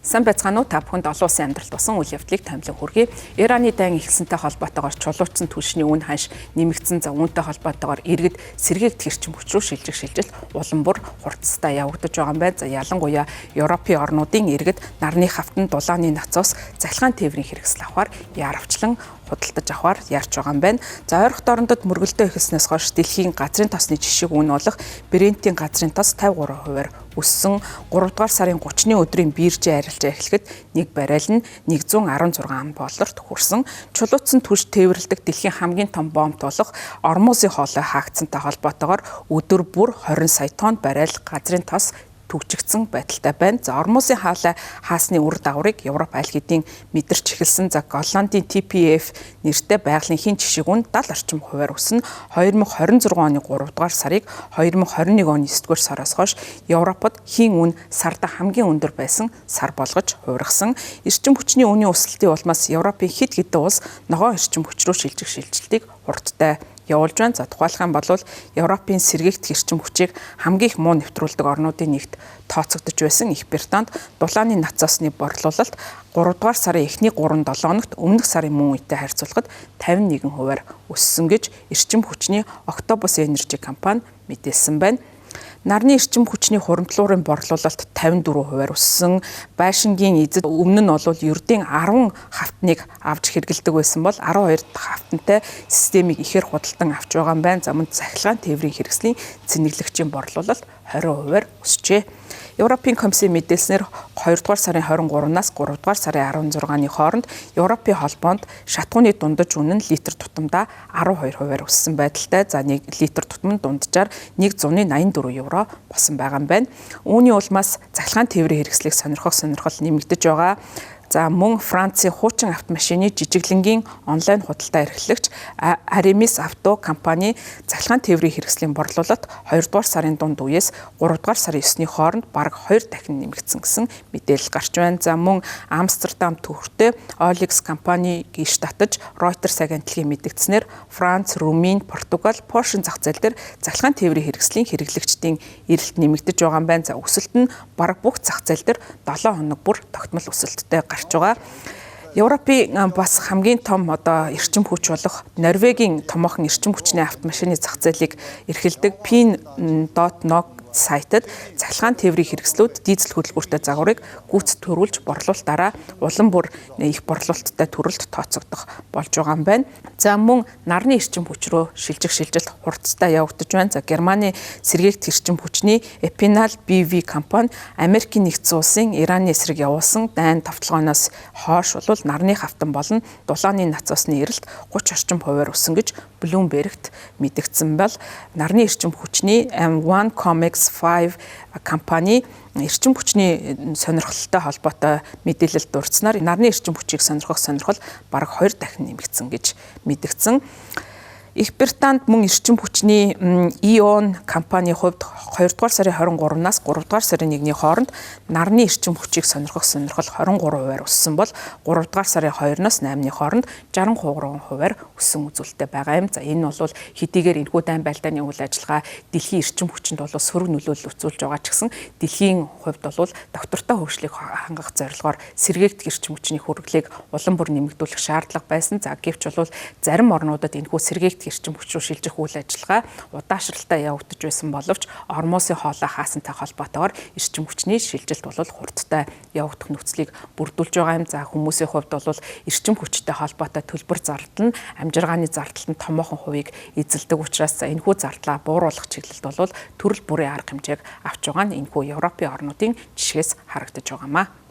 Сан байцгаана уу та бүхэнд олон улсын амьдралд тусан үйл явдлыг томилон хүргэе. Ираны дайн эхэлсэнтэй холбоотойгоор чулуучсан түлшний үн ханш нэмэгдсэн за үүнтэй холбоотойгоор иргэд сэргээгт хэрчим хүч рүү шилжих улам бүр хурцтай явагдаж байгаа юм байна. За ялангуяа Европын орнуудын иргэд нарны хавтан дулааны нацоос захилгаан тээврийн хэрэгсэл авахар яарвчлан худалдаж авахар ярьж байгаа юм байна. За ойрхон дорндод мөргөлдөө эхэлснээс хойш дэлхийн газрын тосны жишээг үн болох Брентийн газрын тос 53% өссөн 3 дугаар сарын 30-ны өдрийн биржийн арилжаа эхлэхэд нэг баррел нь $116 хүрсэн. Чулуутсан түлш тээвэрлэдэг дэлхийн хамгийн том бомб болох Ормузын хоолой хаагдсантай холбоотойгоор өдөр бүр 20 сая тонн баррел газрын тос түгжигдсэн байдалтай байна. За Ормузын хаалай хаасны үр дагаврыг Европ аль хэдийн мэдэрч эхэлсэн. За Голландын TPF нэртэй байгалийн хэн жишээг нь 70 орчим хувиар өснө. 2026 оны 3 дугаар сарыг 2021 оны 9 дугаар сараас хойш Европод хийн үн сарда хамгийн өндөр байсан сар болгож хувиргасан. Эрчим хүчний үнийн өсөлтийн улмаас Европын хэд хэдэн улс ногоон эрчим хүч рүү шилжих шилжилтийг хурдтай явуулж байна. За тухайлах юм бол Европын сэргээгт хэрчим хүчийг хамгийн их муу нэвтрүүлдэг орнуудын нэгт тооцогдож байсан Их Британд дулааны нацаасны борлуулалт 3 дугаар сарын эхний 3-7 хоногт өмнөх сарын мөн үетэй харьцуулахад 51% өссөн гэж эрчим хүчний Octopus Energy компани мэдээлсэн байна. Нарны эрчим хүчний хуримтлуурын борлуулалт 54% өссөн. Байшингийн эзэд өмнө нь бол ердийн 10 хавтныг авч хэрэгэлдэг байсан бол 12 хавтантай системийг ихээр худалдан авч байгаа юм байна. За мөн захилгаан тээврийн хэрэгслийн цэнэглэгчийн борлуулалт 20% өсжээ. Европын комиссийн мэдээлснээр 2 дугаар сарын 23-наас 3 дугаар сарын 16-ны хооронд Европын холбоонд шатгууны дундаж үнэ нь литр тутамдаа 12% өссөн байдалтай. За 1 литр тутам нь дунджаар €184 болсон байгаа юм байна. Үүний улмаас захилгаан тээврийн хэрэгслийг сонирхол нэмэгдэж байгаа. За мөн Францын хуучин автомашины жижиглэнгийн онлайн худалдаа эрхлэгч Aramis Auto компани захилгаан тээврийн хэрэгслийн борлуулалт 2 дугаар сарын дунд үеэс 3 дугаар сарын 9-ний хооронд бараг 2 дахин нэмэгдсэн гэсэн мэдээлэл гарч байна. За мөн Амстердам төвхөртэй Olex компани гиш татаж Reuters агентлагийн мэдгдснээр Франц, Румын, Португал, Польшийн зах зээл дээр захилгаан тээврийн хэрэгслийн хэрэглэгчдийн эрэлт нэмэгдэж байгаа юм байна. За өсөлт нь бараг бүх зах зээл дээр 7 хоног бүр тогтмол өсөлттэй гарч байгаа. Европын бас хамгийн том эрчим хүч болох Норвегийн томоохон эрчим хүчний автомашины зах зээлийг эрхэлдэг Pin.Nog сайтад захилгаан тээврийн хэрэгслүүд дизель хөтөлбөртэй загварыг гүйцэд төрүүлж борлуулалтаараа улам бүр их борлуулалттай төрөлд тооцогдох болж байгаа юм байна. За мөн нарны эрчим хүч рүү шилжих шилжилт хурцтай явагдаж байна. За Германы сэргээгт эрчим хүчний Epinal BV компани Америкийн нэгдсэн улсын Ираны эсрэг явуулсан дайн тавталгаанаас хойш бол нарны хавтан болон дулааны нацаасны эрэлт 30 орчим хувиар өссөн гэж Bloomberg-т мэдгдсэн бол нарны эрчим хүчний M1 Comex 5 компани эрчим хүчний сонирхолтой холбоотой мэдээлэл дурдсанаар нарны эрчим хүчийг сонирхох сонирхол бараг 2 дахин нэмэгдсэн гэж мэдгдсэн. Их Британд мөн эрчим хүчний E.ON компанийн хувьд 2 дугаар сарын 23-наас 3 дугаар сарын 1-ний хооронд нарны эрчим хүчийг сонирхох сонирхол 23% өссөн бол 3 дугаар сарын 2-наас 8-ны хооронд 63% өссөн үзүүлэлттэй байгаа юм. За энэ бол хэдийгээр энэхүү дайн байлдааны үйл ажиллагаа дэлхийн эрчим хүчинд бол сөрөг нөлөөлөл үзүүлж байгаа ч гэсэн дэлхийн хувьд бол доктортой хөгжлийг хангах зорилгоор сэргээгт эрчим хүчний хөрөглийг улам бүр нэмэгдүүлэх шаардлага байсан. За гэвч бол зарим орнуудад энэхүү сэргээгт эрчим хүч рүү шилжих үйл ажиллагаа удаашралтай явагдаж байсан боловч Ормузын хоолой хаасантай холбоотойгоор эрчим хүчний шилжилт бол хурдтай явагдах нөхцөлийг бүрдүүлж байгаа юм. За хүмүүсийн хувьд бол эрчим хүчтэй холбоотой төлбөр зардал нь амжиргааны зардалтанд томоохон хувийг эзэлдэг учраас энэхүү зардлаа бууруулах чиглэлд бол төрөл бүрийн арга хэмжээг авч байгаа нь энэхүү Европын орнуудын жишгээс харагдаж байгаамаа.